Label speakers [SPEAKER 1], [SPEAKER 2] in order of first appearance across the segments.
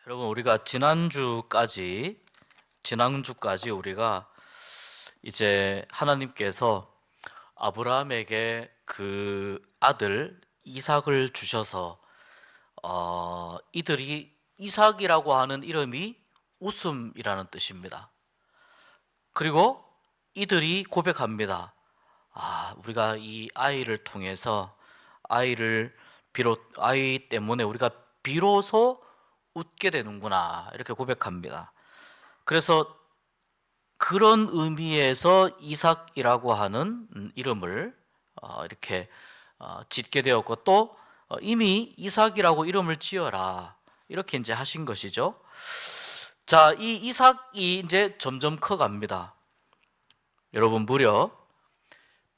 [SPEAKER 1] 여러분, 우리가 지난주까지 우리가 이제 하나님께서 아브라함에게 그 아들 이삭을 주셔서 이들이 이삭이라고 하는 이름이 웃음이라는 뜻입니다. 그리고 이들이 고백합니다. 우리가 이 아이를 통해서 아이 때문에 우리가 비로소 웃게 되는구나, 이렇게 고백합니다. 그래서 그런 의미에서 이삭이라고 하는 이름을 이렇게 짓게 되었고, 또 이미 이삭이라고 이름을 지어라, 이렇게 이제 하신 것이죠. 자, 이 이삭이 이제 점점 커갑니다. 여러분, 무려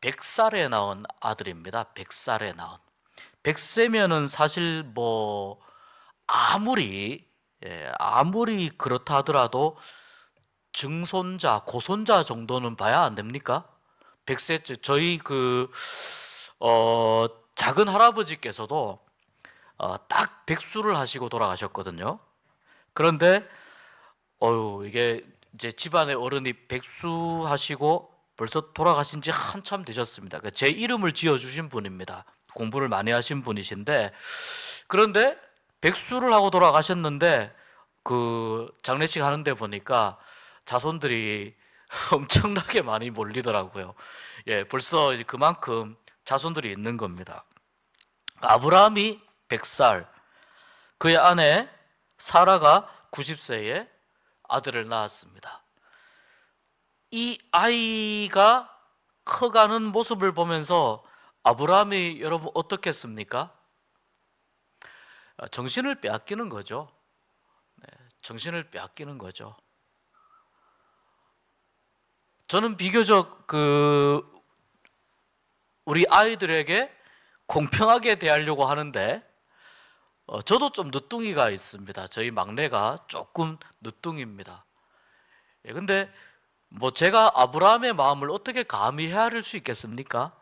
[SPEAKER 1] 100살에 낳은 아들입니다. 100살에 낳은. 100세면은 사실 뭐 아무리 그렇다 하더라도 증손자, 고손자 정도는 봐야 안 됩니까? 100세째 저희 작은 할아버지께서도 딱 백수를 하시고 돌아가셨거든요. 그런데 이게 이제 집안의 어른이 백수하시고 벌써 돌아가신 지 한참 되셨습니다. 제 이름을 지어주신 분입니다. 공부를 많이 하신 분이신데, 그런데 백수를 하고 돌아가셨는데 그 장례식 하는데 보니까 자손들이 엄청나게 많이 몰리더라고요. 벌써 이제 그만큼 자손들이 있는 겁니다. 아브라함이 100살, 그의 아내 사라가 90세에 아들을 낳았습니다. 이 아이가 커가는 모습을 보면서 아브라함이, 여러분, 어떻겠습니까? 정신을 빼앗기는 거죠. 정신을 빼앗기는 거죠. 저는 비교적 우리 아이들에게 공평하게 대하려고 하는데, 저도 좀 늦둥이가 있습니다. 저희 막내가 조금 늦둥이입니다. 근데 뭐 제가 아브라함의 마음을 어떻게 감히 헤아릴 수 있겠습니까?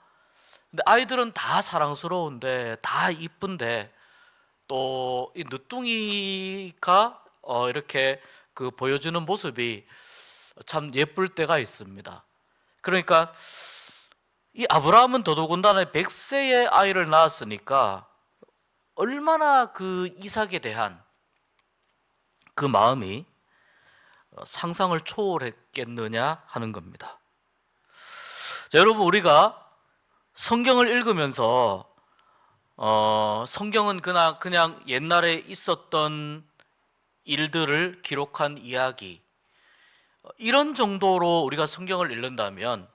[SPEAKER 1] 근데 아이들은 다 사랑스러운데, 다 이쁜데, 또 이 늦둥이가 이렇게 보여주는 모습이 참 예쁠 때가 있습니다. 그러니까 이 아브라함은 더더군다나 100세의 아이를 낳았으니까 얼마나 그 이삭에 대한 그 마음이 상상을 초월했겠느냐 하는 겁니다. 자, 여러분, 우리가 성경을 읽으면서 성경은 그냥 옛날에 있었던 일들을 기록한 이야기, 이런 정도로 우리가 성경을 읽는다면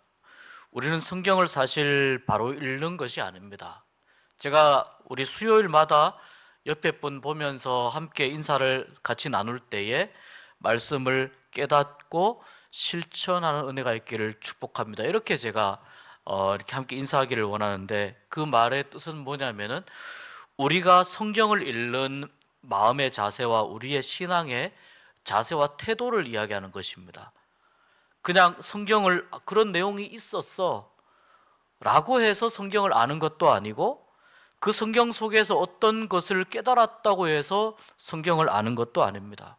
[SPEAKER 1] 우리는 성경을 사실 바로 읽는 것이 아닙니다. 제가 우리 수요일마다 옆에 분 보면서 함께 인사를 같이 나눌 때에 말씀을 깨닫고 실천하는 은혜가 있기를 축복합니다, 이렇게 제가 이렇게 함께 인사하기를 원하는데, 그 말의 뜻은 뭐냐면은 우리가 성경을 읽는 마음의 자세와 우리의 신앙의 자세와 태도를 이야기하는 것입니다. 그냥 성경을 그런 내용이 있었어 라고 해서 성경을 아는 것도 아니고, 그 성경 속에서 어떤 것을 깨달았다고 해서 성경을 아는 것도 아닙니다.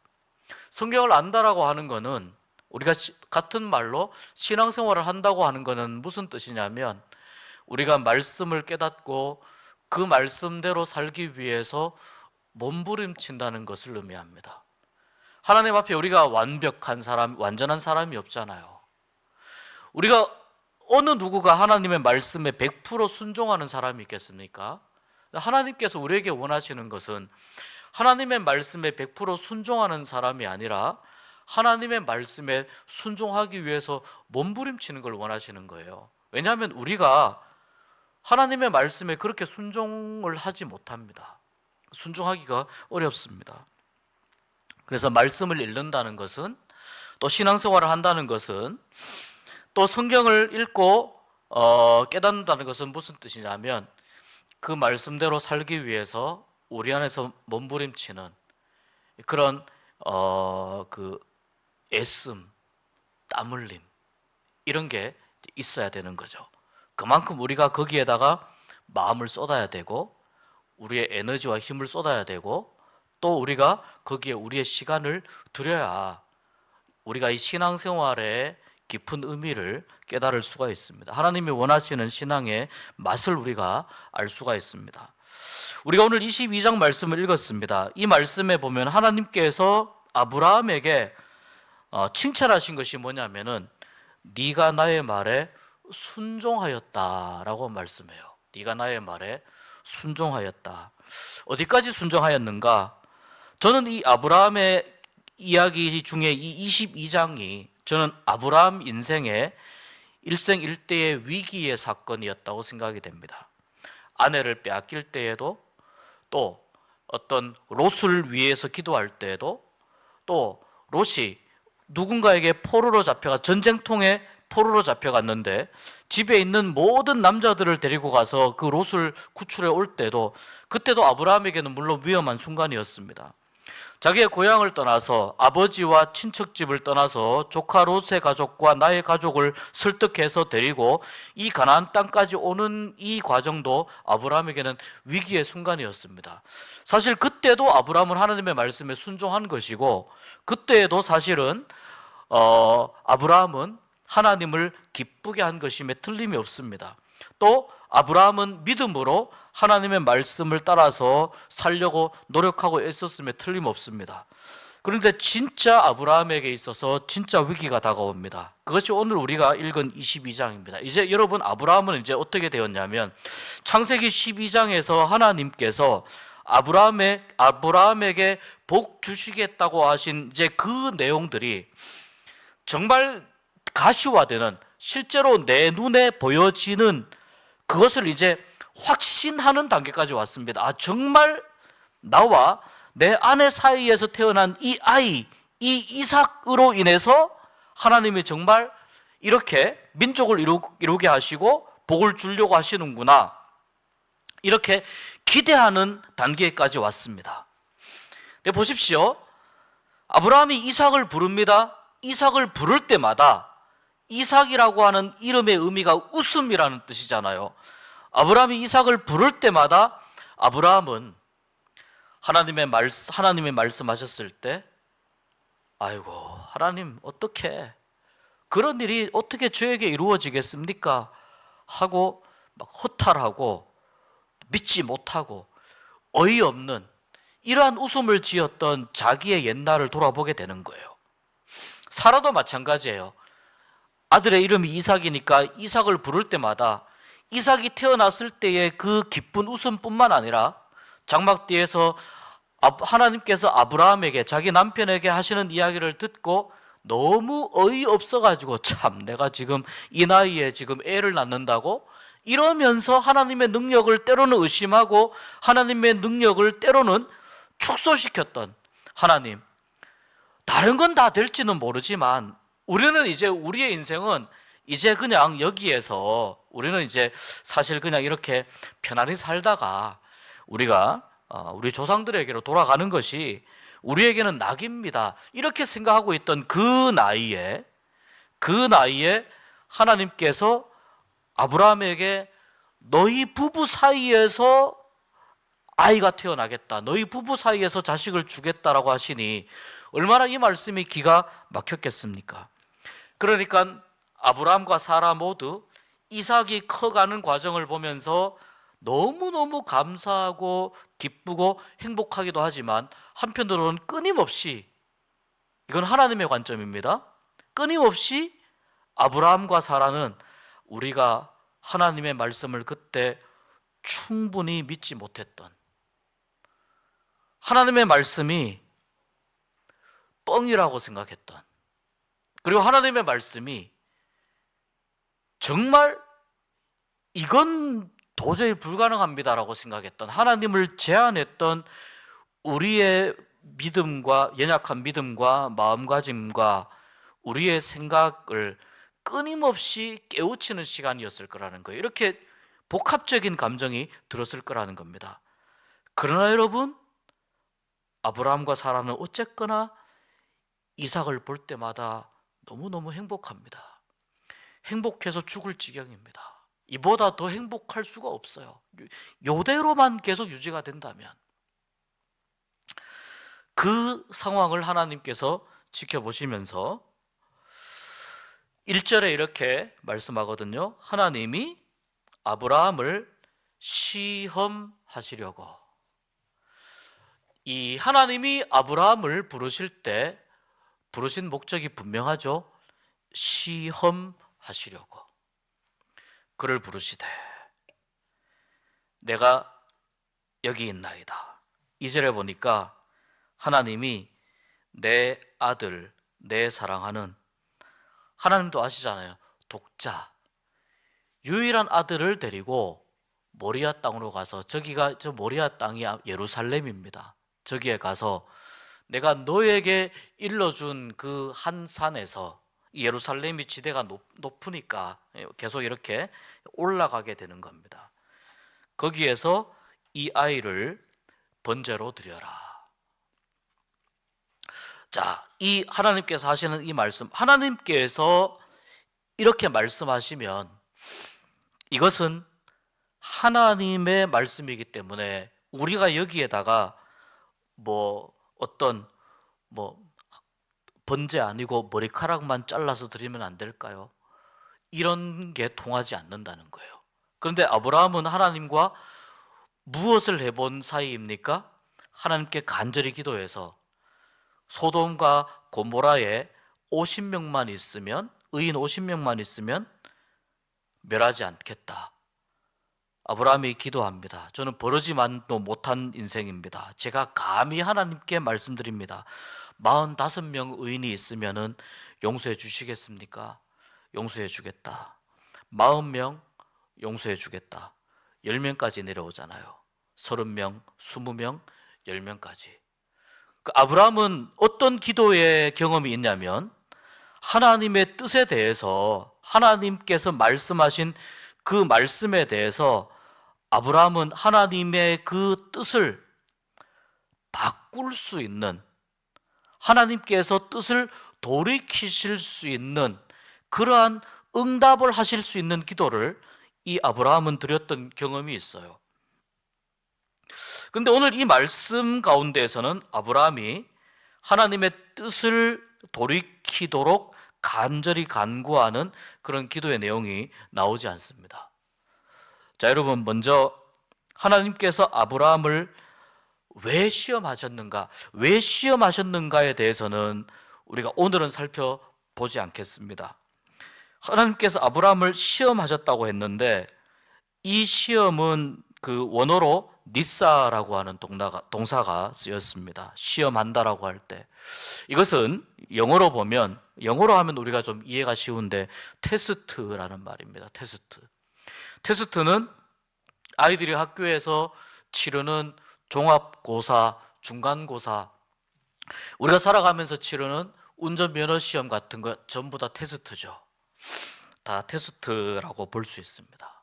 [SPEAKER 1] 성경을 안다라고 하는 것은, 우리가 같은 말로 신앙생활을 한다고 하는 것은 무슨 뜻이냐면, 우리가 말씀을 깨닫고 그 말씀대로 살기 위해서 몸부림친다는 것을 의미합니다. 하나님 앞에 우리가 완전한 사람이 없잖아요. 우리가 어느 누구가 하나님의 말씀에 100% 순종하는 사람이 있겠습니까? 하나님께서 우리에게 원하시는 것은 하나님의 말씀에 100% 순종하는 사람이 아니라 하나님의 말씀에 순종하기 위해서 몸부림치는 걸 원하시는 거예요. 왜냐하면 우리가 하나님의 말씀에 그렇게 순종을 하지 못합니다. 순종하기가 어렵습니다. 그래서 말씀을 읽는다는 것은, 또 신앙생활을 한다는 것은, 또 성경을 읽고 깨닫는다는 것은 무슨 뜻이냐면, 그 말씀대로 살기 위해서 우리 안에서 몸부림치는 그런 애씀, 땀 흘림, 이런 게 있어야 되는 거죠. 그만큼 우리가 거기에다가 마음을 쏟아야 되고, 우리의 에너지와 힘을 쏟아야 되고, 또 우리가 거기에 우리의 시간을 들여야 우리가 이 신앙생활의 깊은 의미를 깨달을 수가 있습니다. 하나님이 원하시는 신앙의 맛을 우리가 알 수가 있습니다. 우리가 오늘 22장 말씀을 읽었습니다. 이 말씀에 보면 하나님께서 아브라함에게 칭찬하신 것이 뭐냐면은 네가 나의 말에 순종하였다라고 말씀해요. 네가 나의 말에 순종하였다. 어디까지 순종하였는가? 저는 이 아브라함의 이야기 중에 이 22장이 저는 아브라함 인생의 일생일대의 위기의 사건이었다고 생각이 됩니다. 아내를 빼앗길 때에도, 또 어떤 롯을 위해서 기도할 때에도, 또 롯이 누군가에게 포로로 잡혀가 전쟁통에 포로로 잡혀갔는데 집에 있는 모든 남자들을 데리고 가서 그 롯을 구출해 올 때도, 그때도 아브라함에게는 물론 위험한 순간이었습니다. 자기의 고향을 떠나서 아버지와 친척집을 떠나서 조카 롯의 가족과 나의 가족을 설득해서 데리고 이 가나안 땅까지 오는 이 과정도 아브라함에게는 위기의 순간이었습니다. 사실 그때도 아브라함은 하나님의 말씀에 순종한 것이고, 그때에도 사실은 아브라함은 하나님을 기쁘게 한 것임에 틀림이 없습니다. 또 아브라함은 믿음으로 하나님의 말씀을 따라서 살려고 노력하고 애썼음에 틀림없습니다. 그런데 진짜 아브라함에게 있어서 진짜 위기가 다가옵니다. 그것이 오늘 우리가 읽은 22장입니다. 이제 여러분, 아브라함은 이제 어떻게 되었냐면 창세기 12장에서 하나님께서 아브라함에게 복 주시겠다고 하신 이제 그 내용들이 정말 가시화되는, 실제로 내 눈에 보여지는 그것을 이제 확신하는 단계까지 왔습니다. 정말 나와 내 아내 사이에서 태어난 이 아이, 이 이삭으로 인해서 하나님이 정말 이렇게 민족을 이루게 하시고 복을 주려고 하시는구나, 이렇게 기대하는 단계까지 왔습니다. 네, 보십시오. 아브라함이 이삭을 부릅니다. 이삭을 부를 때마다, 이삭이라고 하는 이름의 의미가 웃음이라는 뜻이잖아요. 아브라함이 이삭을 부를 때마다 아브라함은 하나님의 말씀하셨을 때, 아이고 하나님, 어떻게 그런 일이 어떻게 저에게 이루어지겠습니까? 하고 막 허탈하고 믿지 못하고 어이없는 이러한 웃음을 지었던 자기의 옛날을 돌아보게 되는 거예요. 사라도 마찬가지예요. 아들의 이름이 이삭이니까 이삭을 부를 때마다 이삭이 태어났을 때의 그 기쁜 웃음뿐만 아니라 장막 뒤에서 하나님께서 아브라함에게, 자기 남편에게 하시는 이야기를 듣고 너무 어이없어가지고, 참 내가 지금 이 나이에 지금 애를 낳는다고? 이러면서 하나님의 능력을 때로는 의심하고 하나님의 능력을 때로는 축소시켰던 하나님, 다른 건 다 될지는 모르지만 우리는 이제 우리의 인생은 이제 그냥 여기에서 우리는 이제 사실 그냥 이렇게 편안히 살다가 우리가 우리 조상들에게로 돌아가는 것이 우리에게는 낙입니다, 이렇게 생각하고 있던 그 나이에 하나님께서 아브라함에게 너희 부부 사이에서 아이가 태어나겠다, 너희 부부 사이에서 자식을 주겠다라고 하시니 얼마나 이 말씀이 기가 막혔겠습니까? 그러니까 아브라함과 사라 모두 이삭이 커가는 과정을 보면서 너무너무 감사하고 기쁘고 행복하기도 하지만 한편으로는 끊임없이, 이건 하나님의 관점입니다, 끊임없이 아브라함과 사라는 우리가 하나님의 말씀을 그때 충분히 믿지 못했던, 하나님의 말씀이 뻥이라고 생각했던, 그리고 하나님의 말씀이 정말 이건 도저히 불가능합니다라고 생각했던, 하나님을 제한했던 우리의 믿음과, 연약한 믿음과 마음가짐과 우리의 생각을 끊임없이 깨우치는 시간이었을 거라는 거예요. 이렇게 복합적인 감정이 들었을 거라는 겁니다. 그러나 여러분, 아브라함과 사라는 어쨌거나 이삭을 볼 때마다 너무너무 행복합니다. 행복해서 죽을 지경입니다. 이보다 더 행복할 수가 없어요. 이대로만 계속 유지가 된다면. 그 상황을 하나님께서 지켜보시면서 1절에 이렇게 말씀하거든요. 하나님이 아브라함을 시험하시려고. 이 하나님이 아브라함을 부르실 때 부르신 목적이 분명하죠. 시험하시려고 그를 부르시되 내가 여기 있나이다. 2절에 보니까 하나님이 내 아들, 내 사랑하는, 하나님도 아시잖아요. 독자, 유일한 아들을 데리고 모리아 땅으로 가서, 저기가 저 모리아 땅이 예루살렘입니다. 저기에 가서 내가 너에게 일러준 그 한 산에서, 예루살렘이 지대가 높으니까 계속 이렇게 올라가게 되는 겁니다. 거기에서 이 아이를 번제로 드려라. 자, 이 하나님께서 하시는 이 말씀, 하나님께서 이렇게 말씀하시면 이것은 하나님의 말씀이기 때문에 우리가 여기에다가 어떤 번제 아니고 머리카락만 잘라서 드리면 안 될까요? 이런 게 통하지 않는다는 거예요. 그런데 아브라함은 하나님과 무엇을 해본 사이입니까? 하나님께 간절히 기도해서 소돔과 고모라에 50명만 있으면, 의인 50명만 있으면 멸하지 않겠다. 아브라함이 기도합니다. 저는 버르지만도 못한 인생입니다. 제가 감히 하나님께 말씀드립니다. 45명 의인이 있으면 용서해 주시겠습니까? 용서해 주겠다. 40명 용서해 주겠다. 10명까지 내려오잖아요. 30명, 20명, 10명까지. 아브라함은 어떤 기도의 경험이 있냐면 하나님의 뜻에 대해서, 하나님께서 말씀하신 그 말씀에 대해서 아브라함은 하나님의 그 뜻을 바꿀 수 있는, 하나님께서 뜻을 돌이키실 수 있는 그러한 응답을 하실 수 있는 기도를 이 아브라함은 드렸던 경험이 있어요. 그런데 오늘 이 말씀 가운데에서는 아브라함이 하나님의 뜻을 돌이키도록 간절히 간구하는 그런 기도의 내용이 나오지 않습니다. 자, 여러분, 먼저 하나님께서 아브라함을 왜 시험하셨는가, 왜 시험하셨는가에 대해서는 우리가 오늘은 살펴보지 않겠습니다. 하나님께서 아브라함을 시험하셨다고 했는데 이 시험은 그 원어로 니사라고 하는 동사가 쓰였습니다. 시험한다라고 할 때, 이것은 영어로 보면, 영어로 하면 우리가 좀 이해가 쉬운데 테스트라는 말입니다. 테스트는 아이들이 학교에서 치르는 종합고사, 중간고사, 우리가 살아가면서 치르는 운전면허 시험 같은 거 전부 다 테스트죠. 다 테스트라고 볼 수 있습니다.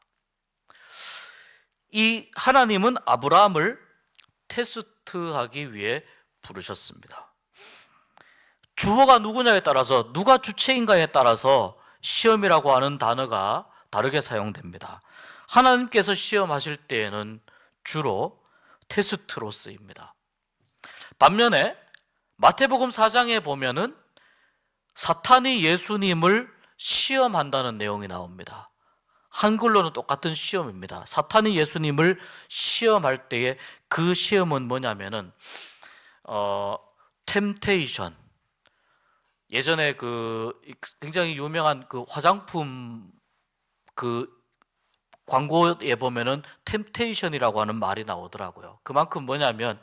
[SPEAKER 1] 이 하나님은 아브라함을 테스트하기 위해 부르셨습니다. 주어가 누구냐에 따라서, 누가 주체인가에 따라서 시험이라고 하는 단어가 다르게 사용됩니다. 하나님께서 시험하실 때에는 주로 테스트로 쓰입니다. 반면에 마태복음 4장에 보면은 사탄이 예수님을 시험한다는 내용이 나옵니다. 한글로는 똑같은 시험입니다. 사탄이 예수님을 시험할 때에 그 시험은 뭐냐면은 템테이션. 예전에 그 굉장히 유명한 그 화장품 그 광고에 보면은 템테이션이라고 하는 말이 나오더라고요. 그만큼 뭐냐면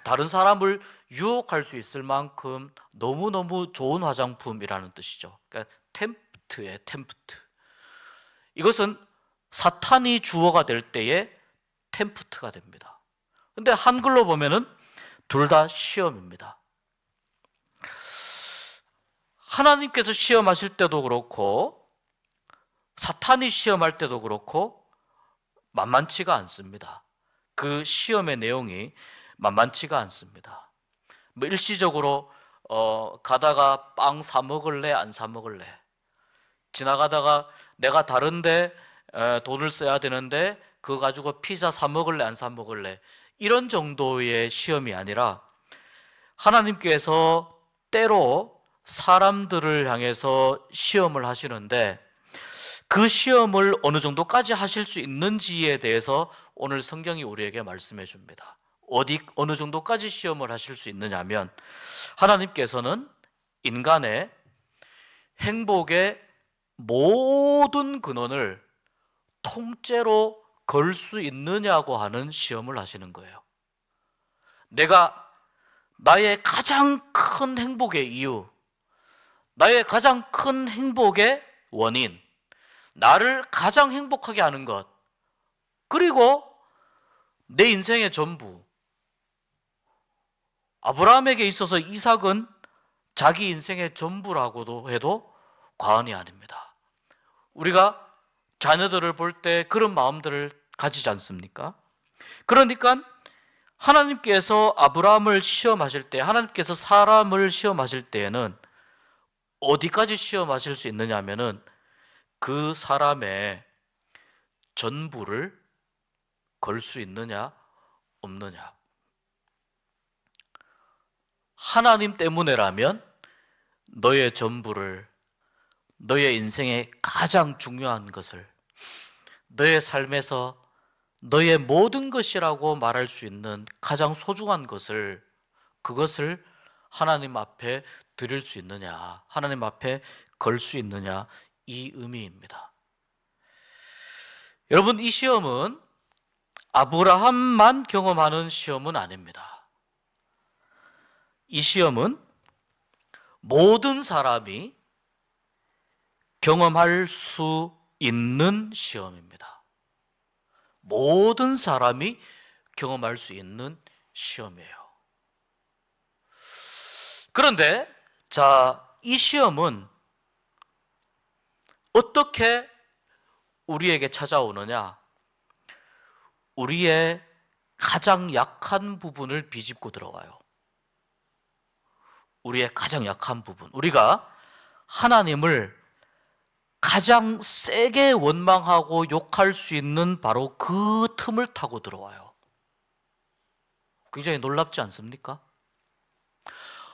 [SPEAKER 1] 다른 사람을 유혹할 수 있을 만큼 너무너무 좋은 화장품이라는 뜻이죠. 그러니까 템프트예요, 템프트. 이것은 사탄이 주어가 될 때에 템프트가 됩니다. 근데 한글로 보면은 둘 다 시험입니다. 하나님께서 시험하실 때도 그렇고 사탄이 시험할 때도 그렇고 만만치가 않습니다. 그 시험의 내용이 만만치가 않습니다. 일시적으로 가다가 빵 사 먹을래, 안 사 먹을래? 지나가다가 내가 다른데 돈을 써야 되는데 그거 가지고 피자 사 먹을래, 안 사 먹을래? 이런 정도의 시험이 아니라 하나님께서 때로 사람들을 향해서 시험을 하시는데 그 시험을 어느 정도까지 하실 수 있는지에 대해서 오늘 성경이 우리에게 말씀해 줍니다. 어느 정도까지 시험을 하실 수 있느냐면 하나님께서는 인간의 행복의 모든 근원을 통째로 걸 수 있느냐고 하는 시험을 하시는 거예요. 내가 나의 가장 큰 행복의 이유, 나의 가장 큰 행복의 원인, 나를 가장 행복하게 하는 것, 그리고 내 인생의 전부. 아브라함에게 있어서 이삭은 자기 인생의 전부라고도 해도 과언이 아닙니다. 우리가 자녀들을 볼 때 그런 마음들을 가지지 않습니까? 그러니까 하나님께서 아브라함을 시험하실 때, 하나님께서 사람을 시험하실 때에는 어디까지 시험하실 수 있느냐 하면은 그 사람의 전부를 걸 수 있느냐 없느냐. 하나님 때문에라면 너의 전부를, 너의 인생의 가장 중요한 것을, 너의 삶에서 너의 모든 것이라고 말할 수 있는 가장 소중한 것을, 그것을 하나님 앞에 드릴 수 있느냐, 하나님 앞에 걸 수 있느냐, 이 의미입니다. 여러분, 이 시험은 아브라함만 경험하는 시험은 아닙니다. 이 시험은 모든 사람이 경험할 수 있는 시험입니다. 모든 사람이 경험할 수 있는 시험이에요. 그런데 이 시험은 어떻게 우리에게 찾아오느냐? 우리의 가장 약한 부분을 비집고 들어와요. 우리의 가장 약한 부분. 우리가 하나님을 가장 세게 원망하고 욕할 수 있는 바로 그 틈을 타고 들어와요. 굉장히 놀랍지 않습니까?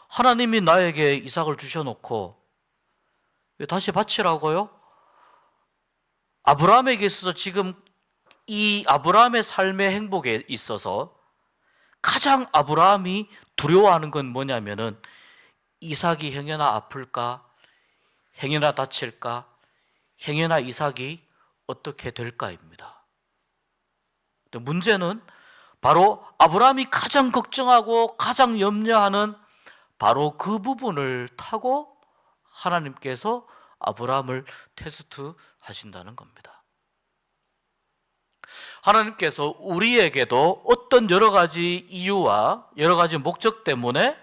[SPEAKER 1] 하나님이 나에게 이삭을 주셔놓고 왜 다시 바치라고요? 아브라함에게 있어서 지금 이 아브라함의 삶의 행복에 있어서 가장 아브라함이 두려워하는 건 뭐냐면은 이삭이 행여나 아플까? 행여나 다칠까? 행여나 이삭이 어떻게 될까입니다. 근데 문제는 바로 아브라함이 가장 걱정하고 가장 염려하는 바로 그 부분을 타고 하나님께서 아브라함을 테스트 하신다는 겁니다. 하나님께서 우리에게도 어떤 여러 가지 이유와 여러 가지 목적 때문에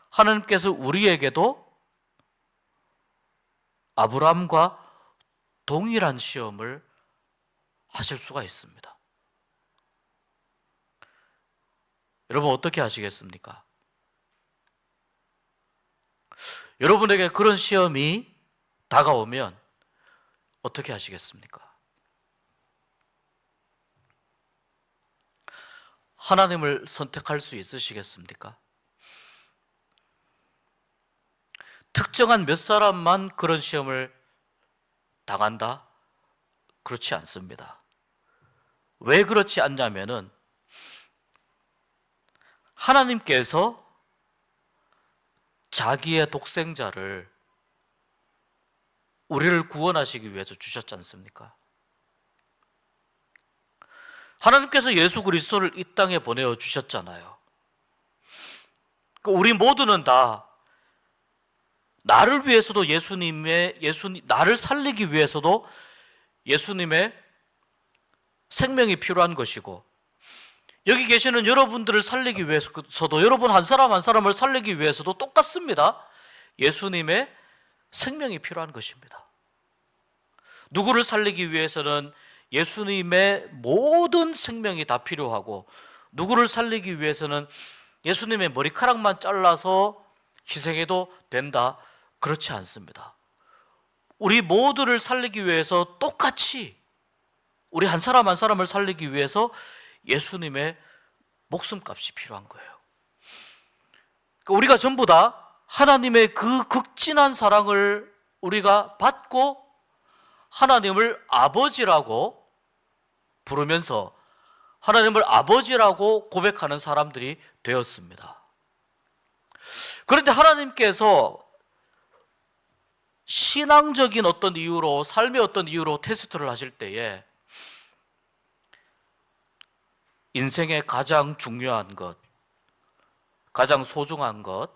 [SPEAKER 1] 하나님께서 우리에게도 아브라함과 동일한 시험을 하실 수가 있습니다. 여러분 어떻게 하시겠습니까? 여러분에게 그런 시험이 다가오면 어떻게 하시겠습니까? 하나님을 선택할 수 있으시겠습니까? 특정한 몇 사람만 그런 시험을 당한다? 그렇지 않습니다. 왜 그렇지 않냐면은 하나님께서 자기의 독생자를 우리를 구원하시기 위해서 주셨지 않습니까? 하나님께서 예수 그리스도를 이 땅에 보내어 주셨잖아요. 우리 모두는 다 나를 위해서도 나를 살리기 위해서도 예수님의 생명이 필요한 것이고, 여기 계시는 여러분들을 살리기 위해서도, 여러분 한 사람 한 사람을 살리기 위해서도 똑같습니다. 예수님의 생명이 필요한 것입니다. 누구를 살리기 위해서는 예수님의 모든 생명이 다 필요하고, 누구를 살리기 위해서는 예수님의 머리카락만 잘라서 희생해도 된다? 그렇지 않습니다. 우리 모두를 살리기 위해서 똑같이, 우리 한 사람 한 사람을 살리기 위해서 예수님의 목숨값이 필요한 거예요. 우리가 전부 다 하나님의 그 극진한 사랑을 우리가 받고 하나님을 아버지라고 부르면서 하나님을 아버지라고 고백하는 사람들이 되었습니다. 그런데 하나님께서 신앙적인 어떤 이유로, 삶의 어떤 이유로 테스트를 하실 때에 인생의 가장 중요한 것, 가장 소중한 것,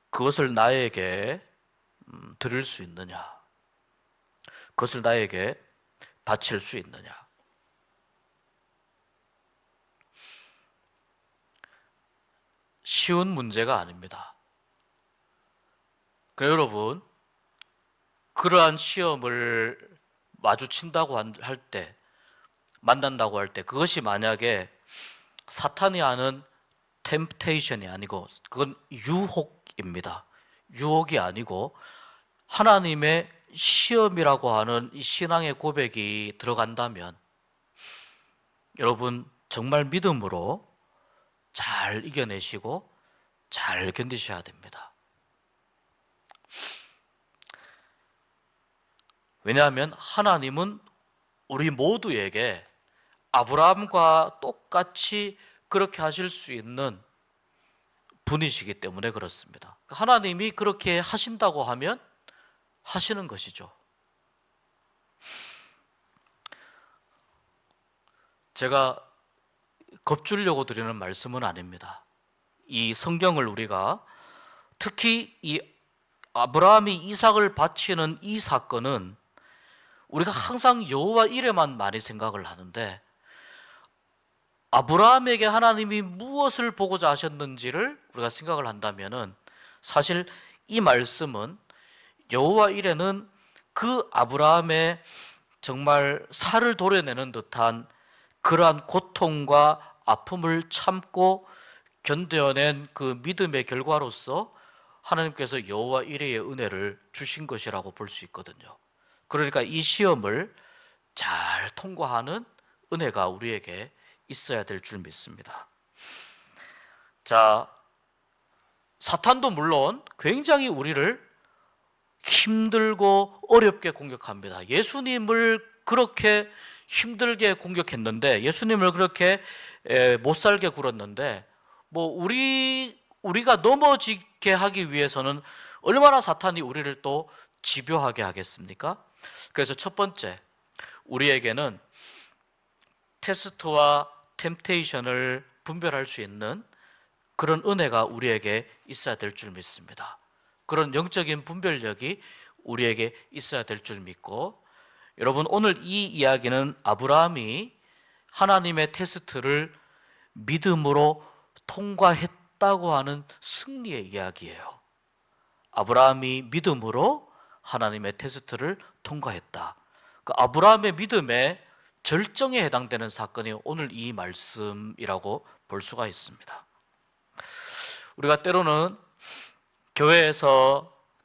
[SPEAKER 1] 그것을 나에게 드릴 수 있느냐, 그것을 나에게 바칠 수 있느냐. 쉬운 문제가 아닙니다. 그래서 여러분, 그러한 시험을 마주친다고 할 때, 만난다고 할 때, 그것이 만약에 사탄이 하는 템프테이션이 아니고 그건 유혹입니다. 유혹이 아니고 하나님의 시험이라고 하는 이 신앙의 고백이 들어간다면 여러분 정말 믿음으로 잘 이겨내시고 잘 견디셔야 됩니다. 왜냐하면 하나님은 우리 모두에게 아브라함과 똑같이 그렇게 하실 수 있는 분이시기 때문에 그렇습니다. 하나님이 그렇게 하신다고 하면 하시는 것이죠. 제가 겁주려고 드리는 말씀은 아닙니다. 이 성경을 우리가 특히 이 아브라함이 이삭을 바치는 이 사건은 우리가 항상 여호와 이레만 많이 생각을 하는데 아브라함에게 하나님이 무엇을 보고자 하셨는지를 우리가 생각을 한다면은 사실 이 말씀은 여호와 이레는 그 아브라함의 정말 살을 도려내는 듯한 그러한 고통과 아픔을 참고 견뎌낸 그 믿음의 결과로서 하나님께서 여호와 이레의 은혜를 주신 것이라고 볼 수 있거든요. 그러니까 이 시험을 잘 통과하는 은혜가 우리에게 있어야 될 줄 믿습니다. 자, 사탄도 물론 굉장히 우리를 힘들고 어렵게 공격합니다. 예수님을 그렇게 힘들게 공격했는데, 예수님을 그렇게 못 살게 굴었는데, 우리가 넘어지게 하기 위해서는 얼마나 사탄이 우리를 또 집요하게 하겠습니까? 그래서 첫 번째, 우리에게는 테스트와 템테이션을 분별할 수 있는 그런 은혜가 우리에게 있어야 될 줄 믿습니다. 그런 영적인 분별력이 우리에게 있어야 될 줄 믿고, 여러분 오늘 이 이야기는 아브라함이 하나님의 테스트를 믿음으로 통과했다고 하는 승리의 이야기예요. 아브라함이 믿음으로 하나님의 테스트를 통과했다. 그 아브라함의 믿음의 절정에 해당되는 사건이 오늘 이 말씀이라고 볼 수가 있습니다. 우리가 때로는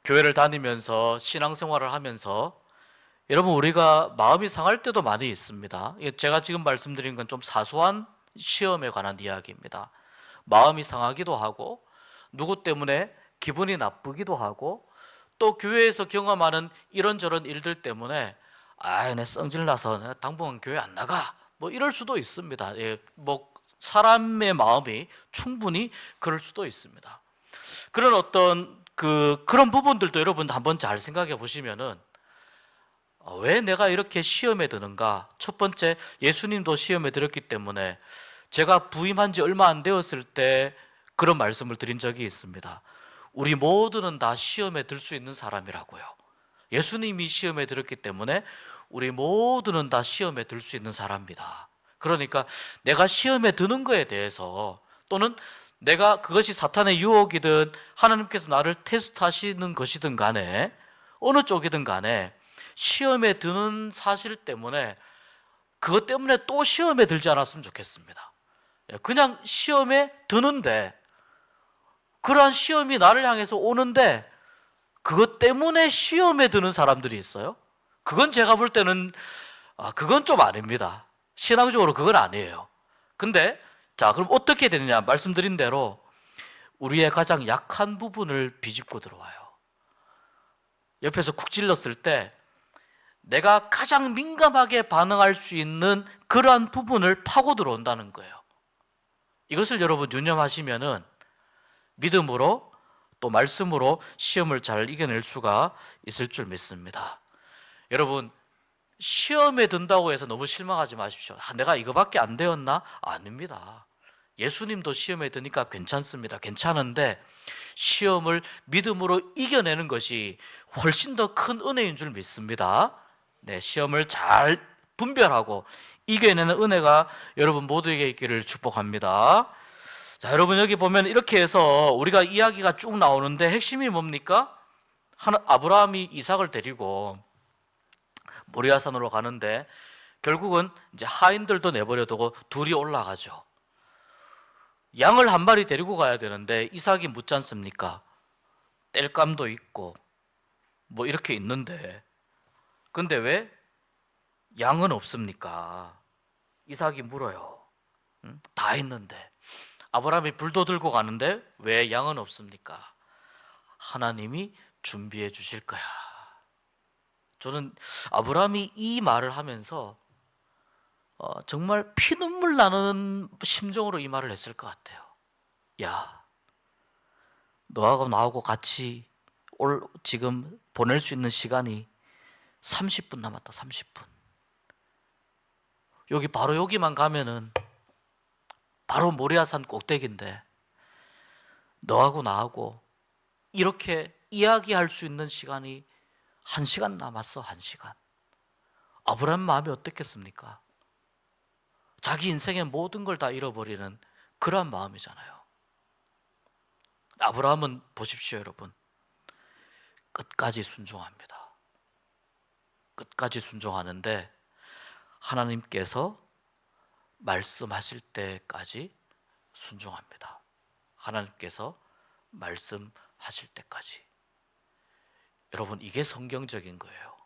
[SPEAKER 1] 교회를 다니면서 신앙생활을 하면서 여러분 우리가 마음이 상할 때도 많이 있습니다. 제가 지금 말씀드린 건 좀 사소한 시험에 관한 이야기입니다. 마음이 상하기도 하고 누구 때문에 기분이 나쁘기도 하고 또 교회에서 경험하는 이런저런 일들 때문에 내 성질나서 내가 당분간 교회 안 나가 이럴 수도 있습니다. 사람의 마음이 충분히 그럴 수도 있습니다. 그런 어떤 그런 부분들도 여러분 한번 잘 생각해 보시면은 왜 내가 이렇게 시험에 드는가? 첫 번째, 예수님도 시험에 들었기 때문에 제가 부임한 지 얼마 안 되었을 때 그런 말씀을 드린 적이 있습니다. 우리 모두는 다 시험에 들 수 있는 사람이라고요. 예수님이 시험에 들었기 때문에 우리 모두는 다 시험에 들 수 있는 사람입니다. 그러니까 내가 시험에 드는 거에 대해서 또는 내가 그것이 사탄의 유혹이든 하나님께서 나를 테스트하시는 것이든 간에 어느 쪽이든 간에 시험에 드는 사실 때문에 그것 때문에 또 시험에 들지 않았으면 좋겠습니다. 그냥 시험에 드는데 그러한 시험이 나를 향해서 오는데 그것 때문에 시험에 드는 사람들이 있어요. 그건 제가 볼 때는 그건 좀 아닙니다. 신앙적으로 그건 아니에요. 근데 자, 그럼 어떻게 되느냐 말씀드린 대로 우리의 가장 약한 부분을 비집고 들어와요. 옆에서 쿡 찔렀을 때 내가 가장 민감하게 반응할 수 있는 그러한 부분을 파고 들어온다는 거예요. 이것을 여러분 유념하시면은 믿음으로 또 말씀으로 시험을 잘 이겨낼 수가 있을 줄 믿습니다. 여러분, 시험에 든다고 해서 너무 실망하지 마십시오. 내가 이거밖에 안 되었나? 아닙니다. 예수님도 시험에 드니까 괜찮습니다. 괜찮은데 시험을 믿음으로 이겨내는 것이 훨씬 더 큰 은혜인 줄 믿습니다. 네, 시험을 잘 분별하고 이겨내는 은혜가 여러분 모두에게 있기를 축복합니다. 자, 여러분 여기 보면 이렇게 해서 우리가 이야기가 쭉 나오는데 핵심이 뭡니까? 아브라함이 이삭을 데리고 모리아산으로 가는데 결국은 이제 하인들도 내버려두고 둘이 올라가죠. 양을 한 마리 데리고 가야 되는데 이삭이 묻지 않습니까? 땔감도 있고 뭐 이렇게 있는데 근데 왜 양은 없습니까? 이삭이 물어요. 다 있는데 아브라함이 불도 들고 가는데 왜 양은 없습니까? 하나님이 준비해 주실 거야. 저는 아브라함이 이 말을 하면서 정말 피눈물 나는 심정으로 이 말을 했을 것 같아요. 야, 너하고 나하고 같이 지금 보낼 수 있는 시간이 30분 남았다. 30분. 바로 여기만 가면은 바로 모리아산 꼭대기인데 너하고 나하고 이렇게 이야기할 수 있는 시간이 1시간 남았어. 1시간. 아브라함 마음이 어떻겠습니까? 자기 인생의 모든 걸 다 잃어버리는 그러한 마음이잖아요. 아브라함은 보십시오, 여러분. 끝까지 순종합니다. 끝까지 순종하는데 하나님께서 말씀하실 때까지 순종합니다. 하나님께서 말씀하실 때까지. 여러분, 이게 성경적인 거예요.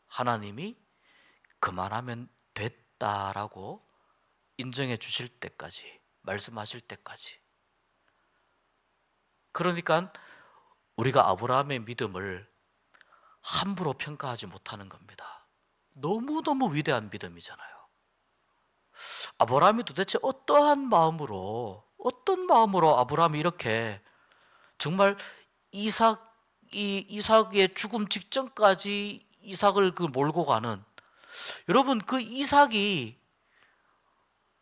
[SPEAKER 1] 하나님이 그만하면 됐다라고 인정해 주실 때까지, 말씀하실 때까지. 그러니까 우리가 아브라함의 믿음을 함부로 평가하지 못하는 겁니다. 너무너무 위대한 믿음이잖아요. 아브라함이 도대체 어떤 마음으로 아브라함이 이렇게 정말 이삭의 죽음 직전까지 이삭을 몰고 가는, 여러분 그 이삭이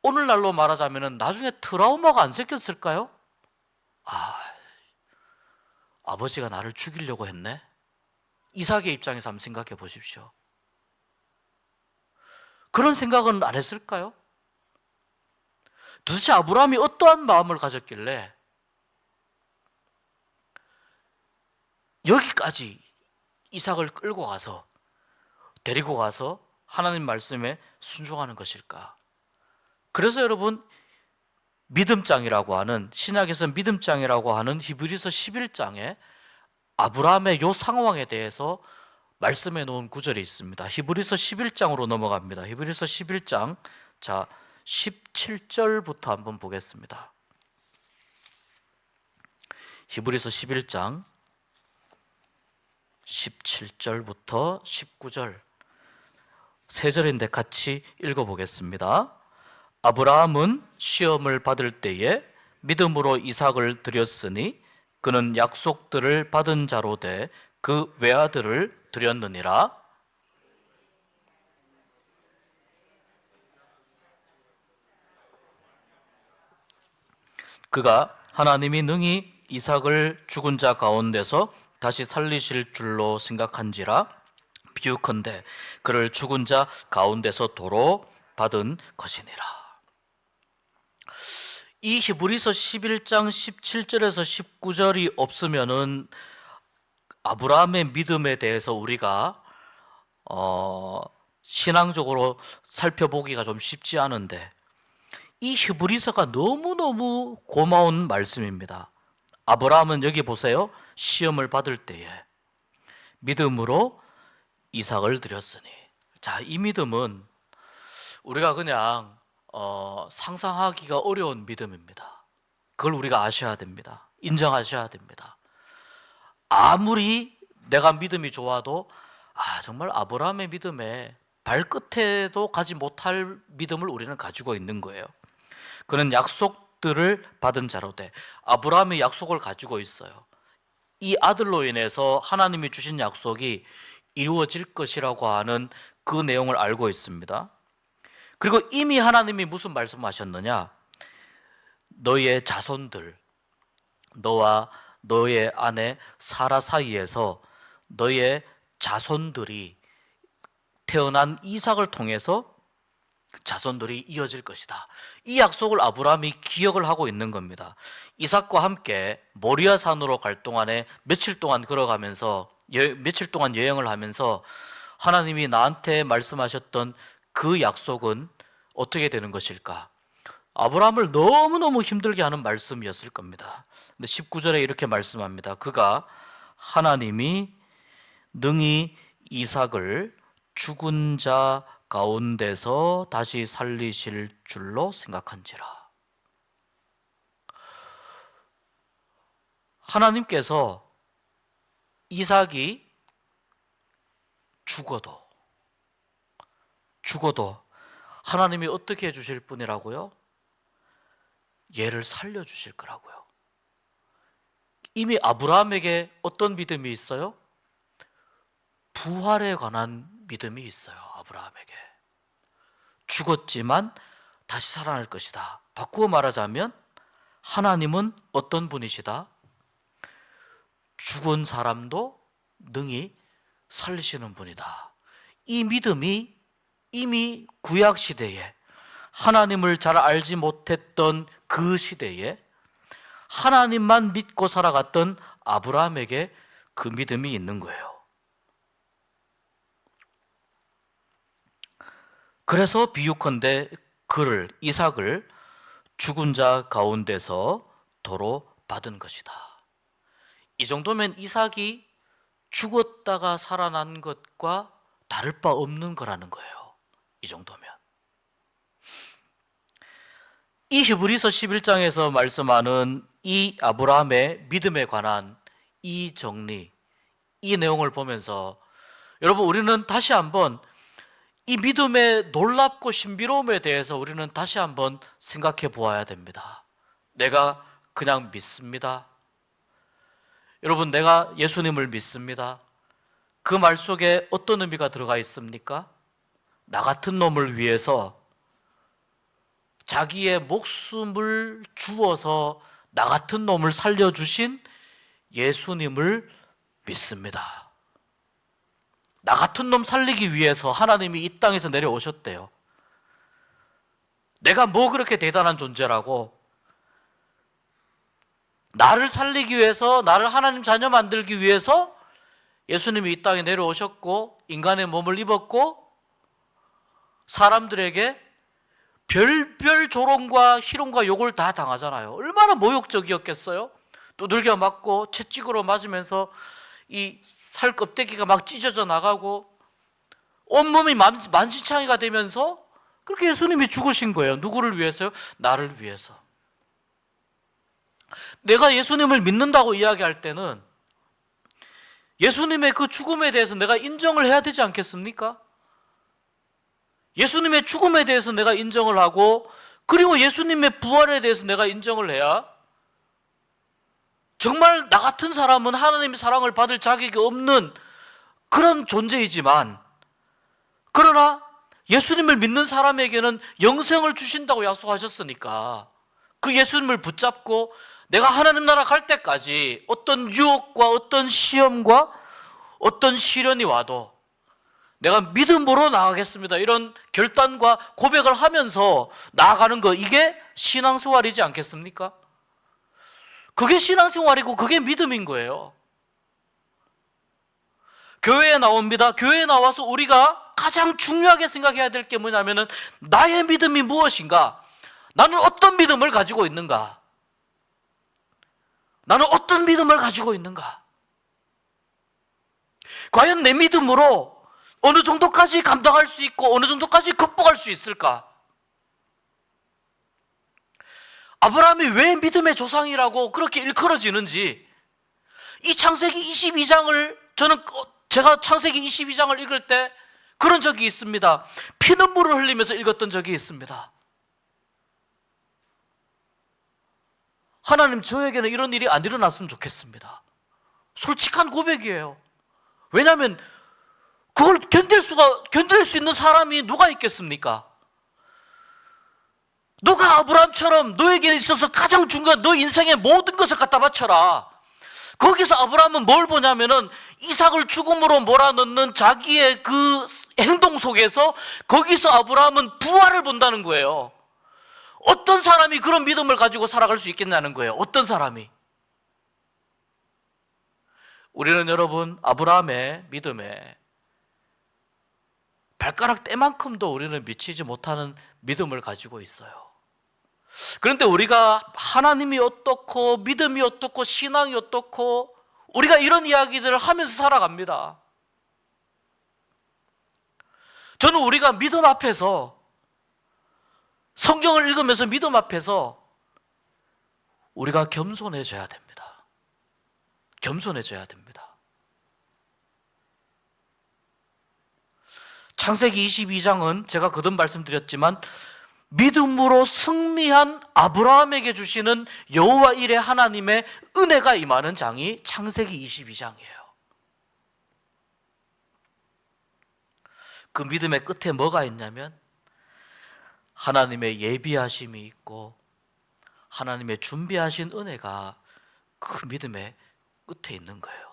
[SPEAKER 1] 오늘날로 말하자면 나중에 트라우마가 안 생겼을까요? 아버지가 나를 죽이려고 했네? 이삭의 입장에서 한번 생각해 보십시오. 그런 생각은 안 했을까요? 도대체 아브라함이 어떠한 마음을 가졌길래 여기까지 이삭을 끌고 가서 데리고 가서 하나님 말씀에 순종하는 것일까? 그래서 여러분, 믿음장이라고 하는, 신약에서 믿음장이라고 하는 히브리서 11장에 아브라함의 요 상황에 대해서 말씀해 놓은 구절이 있습니다. 히브리서 11장으로 넘어갑니다. 히브리서 11장, 자 17절부터 한번 보겠습니다. 히브리서 11장 17절부터 19절 세 절인데 같이 읽어보겠습니다. 아브라함은 시험을 받을 때에 믿음으로 이삭을 드렸으니 그는 약속들을 받은 자로 돼 그 외아들을 드렸느니라. 그가 하나님이 능히 이삭을 죽은 자 가운데서 다시 살리실 줄로 생각한지라. 비유컨대 그를 죽은 자 가운데서 도로 받은 것이니라. 이 히브리서 11장 17절에서 19절이 없으면은 아브라함의 믿음에 대해서 우리가 신앙적으로 살펴보기가 좀 쉽지 않은데 이 히브리서가 너무너무 고마운 말씀입니다. 아브라함은 여기 보세요. 시험을 받을 때에 믿음으로 이삭을 드렸으니. 자, 이 믿음은 우리가 그냥 상상하기가 어려운 믿음입니다. 그걸 우리가 아셔야 됩니다. 인정하셔야 됩니다. 아무리 내가 믿음이 좋아도 정말 아브라함의 믿음에 발끝에도 가지 못할 믿음을 우리는 가지고 있는 거예요. 그는 약속들을 받은 자로 돼 아브라함의 약속을 가지고 있어요. 이 아들로 인해서 하나님이 주신 약속이 이루어질 것이라고 하는 그 내용을 알고 있습니다. 그리고 이미 하나님이 무슨 말씀하셨느냐? 너의 자손들, 너와 너의 아내 사라 사이에서 너의 자손들이 태어난 이삭을 통해서 자손들이 이어질 것이다. 이 약속을 아브라함이 기억을 하고 있는 겁니다. 이삭과 함께 모리아 산으로 갈 동안에 며칠 동안 걸어가면서 며칠 동안 여행을 하면서 하나님이 나한테 말씀하셨던 그 약속은 어떻게 되는 것일까? 아브라함을 너무너무 힘들게 하는 말씀이었을 겁니다. 근데 19절에 이렇게 말씀합니다. 그가 하나님이 능히 이삭을 죽은 자 가운데서 다시 살리실 줄로 생각한지라. 하나님께서 이삭이 죽어도 하나님이 어떻게 해주실 분이라고요? 얘를 살려주실 거라고요. 이미 아브라함에게 어떤 믿음이 있어요? 부활에 관한 믿음이 있어요. 아브라함에게 죽었지만 다시 살아날 것이다. 바꾸어 말하자면 하나님은 어떤 분이시다? 죽은 사람도 능히 살리시는 분이다. 이 믿음이 이미 구약 시대에 하나님을 잘 알지 못했던 그 시대에 하나님만 믿고 살아갔던 아브라함에게 그 믿음이 있는 거예요. 그래서 비유컨대 그를, 이삭을 죽은 자 가운데서 도로 받은 것이다. 이 정도면 이삭이 죽었다가 살아난 것과 다를 바 없는 거라는 거예요. 이 정도면. 이 히브리서 11장에서 말씀하는 이 아브라함의 믿음에 관한 이 정리, 이 내용을 보면서 여러분, 우리는 다시 한번 이 믿음의 놀랍고 신비로움에 대해서 우리는 다시 한번 생각해 보아야 됩니다. 내가 그냥 믿습니다. 여러분, 내가 예수님을 믿습니다. 그 말 속에 어떤 의미가 들어가 있습니까? 나 같은 놈을 위해서 자기의 목숨을 주어서 나 같은 놈을 살려주신 예수님을 믿습니다. 나 같은 놈 살리기 위해서 하나님이 이 땅에서 내려오셨대요. 내가 뭐 그렇게 대단한 존재라고? 나를 살리기 위해서, 나를 하나님 자녀 만들기 위해서 예수님이 이 땅에 내려오셨고 인간의 몸을 입었고 사람들에게 별별 조롱과 희롱과 욕을 다 당하잖아요. 얼마나 모욕적이었겠어요? 두들겨 맞고 채찍으로 맞으면서 이 살 껍데기가 막 찢어져 나가고 온몸이 만신창이가 되면서 그렇게 예수님이 죽으신 거예요. 누구를 위해서요? 나를 위해서. 내가 예수님을 믿는다고 이야기할 때는 예수님의 그 죽음에 대해서 내가 인정을 해야 되지 않겠습니까? 예수님의 죽음에 대해서 내가 인정을 하고 그리고 예수님의 부활에 대해서 내가 인정을 해야 정말 나 같은 사람은 하나님의 사랑을 받을 자격이 없는 그런 존재이지만 그러나 예수님을 믿는 사람에게는 영생을 주신다고 약속하셨으니까 그 예수님을 붙잡고 내가 하나님 나라 갈 때까지 어떤 유혹과 어떤 시험과 어떤 시련이 와도 내가 믿음으로 나아가겠습니다. 이런 결단과 고백을 하면서 나아가는 거, 이게 신앙생활이지 않겠습니까? 그게 신앙생활이고 그게 믿음인 거예요. 교회에 나옵니다. 교회에 나와서 우리가 가장 중요하게 생각해야 될 게 뭐냐면은 나의 믿음이 무엇인가? 나는 어떤 믿음을 가지고 있는가? 나는 어떤 믿음을 가지고 있는가? 과연 내 믿음으로 어느 정도까지 감당할 수 있고 어느 정도까지 극복할 수 있을까? 아브라함이 왜 믿음의 조상이라고 그렇게 일컬어지는지, 이 창세기 22장을 제가 창세기 22장을 읽을 때 그런 적이 있습니다. 피눈물을 흘리면서 읽었던 적이 있습니다. 하나님, 저에게는 이런 일이 안 일어났으면 좋겠습니다. 솔직한 고백이에요. 왜냐하면 그걸 견딜 수 있는 사람이 누가 있겠습니까? 누가 아브라함처럼 너에게 있어서 가장 중요한 너 인생의 모든 것을 갖다 바쳐라. 거기서 아브라함은 뭘 보냐면은 이삭을 죽음으로 몰아넣는 자기의 그 행동 속에서 거기서 아브라함은 부활을 본다는 거예요. 어떤 사람이 그런 믿음을 가지고 살아갈 수 있겠냐는 거예요. 어떤 사람이. 우리는 여러분, 아브라함의 믿음에 발가락 때만큼도 우리는 미치지 못하는 믿음을 가지고 있어요. 그런데 우리가 하나님이 어떻고 믿음이 어떻고 신앙이 어떻고 우리가 이런 이야기들을 하면서 살아갑니다. 저는 우리가 믿음 앞에서, 성경을 읽으면서 믿음 앞에서 우리가 겸손해져야 됩니다. 겸손해져야 됩니다. 창세기 22장은 제가 거듭 말씀드렸지만 믿음으로 승리한 아브라함에게 주시는 여호와 일의 하나님의 은혜가 임하는 장이 창세기 22장이에요. 그 믿음의 끝에 뭐가 있냐면 하나님의 예비하심이 있고 하나님의 준비하신 은혜가 그 믿음의 끝에 있는 거예요.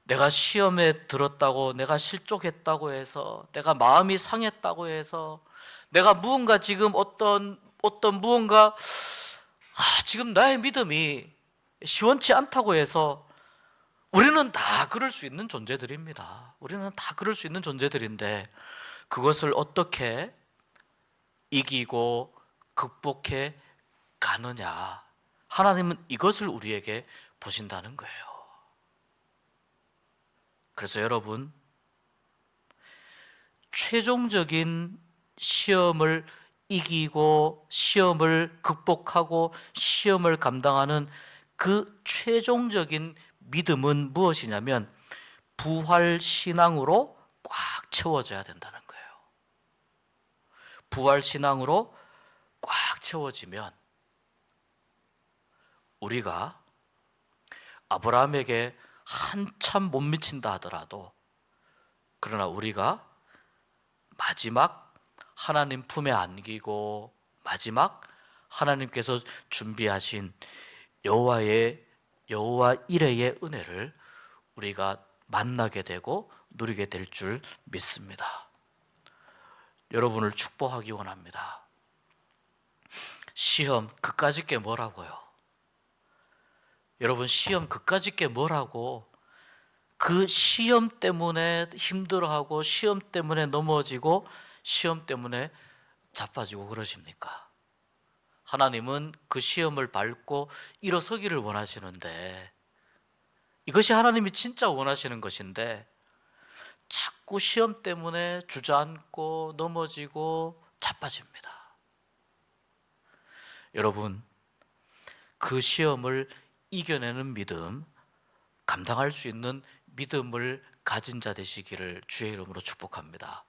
[SPEAKER 1] 내가 시험에 들었다고, 내가 실족했다고 해서, 내가 마음이 상했다고 해서, 내가 무언가 지금 어떤 무언가 지금 나의 믿음이 시원치 않다고 해서, 우리는 다 그럴 수 있는 존재들입니다. 우리는 다 그럴 수 있는 존재들인데 그것을 어떻게 이기고 극복해 가느냐, 하나님은 이것을 우리에게 보신다는 거예요. 그래서 여러분, 최종적인 시험을 이기고 시험을 극복하고 시험을 감당하는 그 최종적인 믿음은 무엇이냐면 부활신앙으로 꽉 채워져야 된다는 거예요. 부활신앙으로 꽉 채워지면 우리가 아브라함에게 한참 못 미친다 하더라도, 그러나 우리가 마지막 하나님 품에 안기고 마지막 하나님께서 준비하신 여호와 일의 은혜를 우리가 만나게 되고 누리게 될 줄 믿습니다. 여러분을 축복하기 원합니다. 시험 그까짓 게 뭐라고요? 여러분, 시험 그까짓 게 뭐라고 그 시험 때문에 힘들어하고 시험 때문에 넘어지고 시험 때문에 자빠지고 그러십니까? 하나님은 그 시험을 밟고 일어서기를 원하시는데, 이것이 하나님이 진짜 원하시는 것인데 자꾸 시험 때문에 주저앉고 넘어지고 자빠집니다. 여러분, 그 시험을 이겨내는 믿음, 감당할 수 있는 믿음을 가진 자 되시기를 주의 이름으로 축복합니다.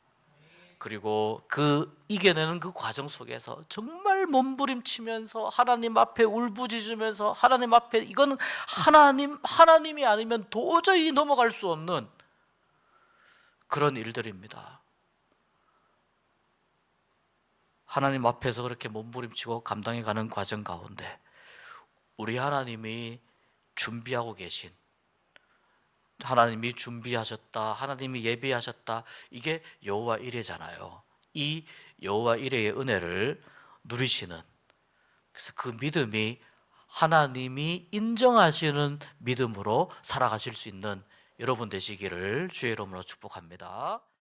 [SPEAKER 1] 그리고 그 이겨내는 그 과정 속에서 정말 몸부림치면서 하나님 앞에 울부짖으면서 하나님 앞에, 이거는 하나님이 아니면 도저히 넘어갈 수 없는 그런 일들입니다. 하나님 앞에서 그렇게 몸부림치고 감당해가는 과정 가운데 우리 하나님이 준비하고 계신, 하나님이 준비하셨다, 하나님이 예비하셨다, 이게 여호와 이레잖아요. 이 여호와 이레의 은혜를 누리시는, 그래서 그 믿음이 하나님이 인정하시는 믿음으로 살아가실 수 있는 여러분 되시기를 주의 이름으로 축복합니다.